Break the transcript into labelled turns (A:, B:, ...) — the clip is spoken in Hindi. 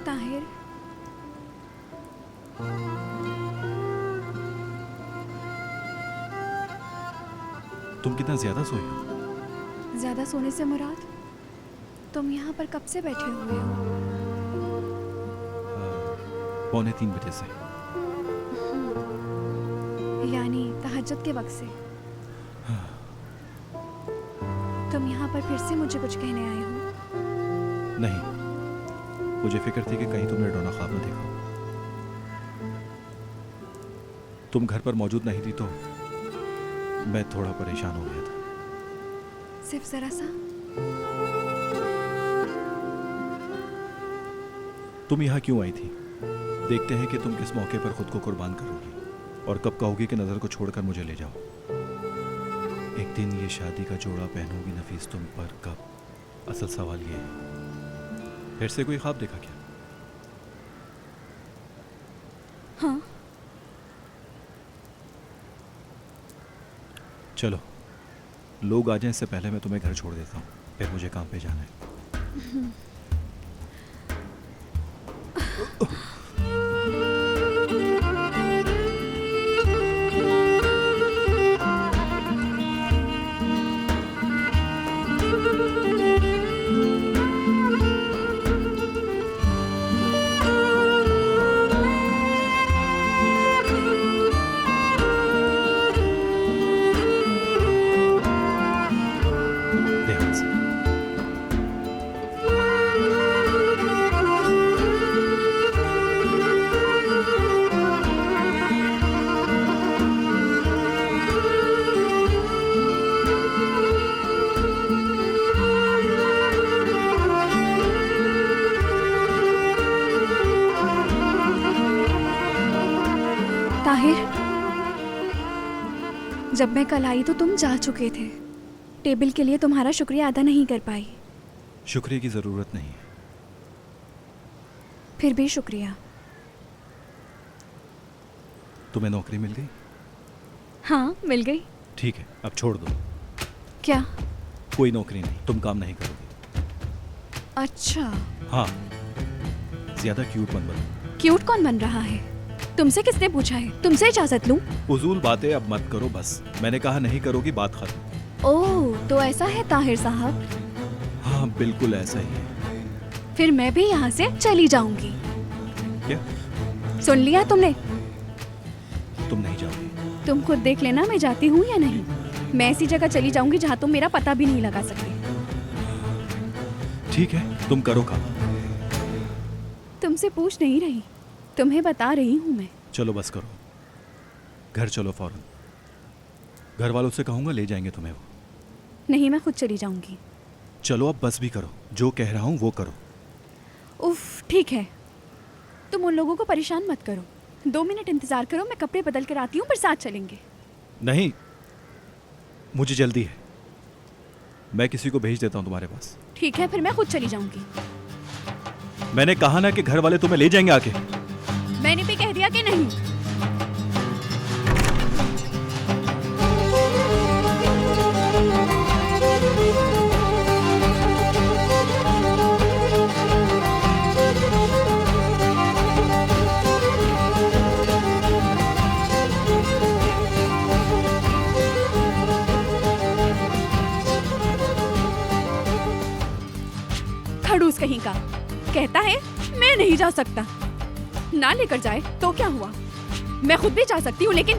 A: ताहिर,
B: तुम कितना ज्यादा सोए हो?
A: ज्यादा सोने से मुराद, तुम यहाँ पर कब से बैठे हुए हो?
B: 2:45 बजे से।
A: यानी तहज्जुद के वक्त से। तुम यहाँ पर फिर से मुझे कुछ कहने आए हो?
B: नहीं, मुझे फिक्र थी कि कहीं तुमने डोना ख्वाब न देखा हो। तुम घर पर मौजूद नहीं थी तो मैं थोड़ा परेशान हो गया था।
A: सिर्फ जरा सा?
B: तुम यहाँ क्यों आई थी? देखते हैं कि तुम किस मौके पर खुद को कुर्बान करोगी और कब कहोगी कि नजर को छोड़कर मुझे ले जाओ। एक दिन ये शादी का जोड़ा पहनोगी नफीस तुम पर कब? असल सवाल ये है, फिर से कोई ख्वाब देखा क्या?
A: हाँ।
B: चलो, लोग आ जाएं इससे पहले मैं तुम्हें घर छोड़ देता हूँ, फिर मुझे काम पे जाना है। ध्यान से।
A: ताहिर, जब मैं कल आई तो तुम जा चुके थे। टेबल के लिए तुम्हारा शुक्रिया अदा नहीं कर पाई।
B: शुक्रिया की जरूरत नहीं है।
A: फिर भी शुक्रिया।
B: तुम्हें नौकरी मिल गई?
A: हाँ, मिल गई।
B: ठीक है, अब छोड़ दो।
A: क्या?
B: कोई नौकरी नहीं, तुम काम नहीं करोगे।
A: अच्छा,
B: हाँ, ज्यादा क्यूट मत बनो।
A: क्यूट कौन बन रहा है? तुमसे किसने पूछा है? तुमसे इजाजत लूं?
B: उजूल बातें अब मत करो बस। मैंने कहा नहीं करोगी, बात खत्म।
A: ओह, तो ऐसा है ताहिर साहब।
B: हाँ, बिल्कुल ऐसा ही है।
A: फिर मैं भी यहाँ से चली जाऊंगी।
B: क्या?
A: सुन लिया तुमने?
B: तुम नहीं जाओगी?
A: तुम खुद देख लेना मैं जाती हूँ या नहीं। मैं ऐसी जगह चली जाऊंगी जहाँ तुम मेरा पता भी नहीं लगा सकते।
B: ठीक है, तुम करो काम।
A: तुमसे पूछ नहीं रही, तुम्हें बता रही हूँ मैं।
B: चलो बस करो, घर चलो फौरन। घर वालों से कहूंगा ले जाएंगे तुम्हें वो।
A: नहीं, मैं खुद चली जाऊंगी।
B: चलो अब बस भी करो, जो कह रहा हूँ वो करो।
A: उफ, ठीक है। तुम उन लोगों को परेशान मत करो। 2 मिनट इंतजार करो, मैं कपड़े बदल कर आती हूँ, फिर साथ चलेंगे।
B: नहीं, मुझे जल्दी है। मैं किसी को भेज देता हूँ तुम्हारे पास।
A: ठीक है, फिर मैं खुद चली जाऊंगी।
B: मैंने कहा ना कि घर वाले तुम्हें ले जाएंगे आके।
A: मैंने भी कह दिया कि नहीं। खड़ूस कहीं का कहता है मैं नहीं जा सकता। ना लेकर जाए तो क्या हुआ, मैं खुद भी जा सकती हूँ, लेकिन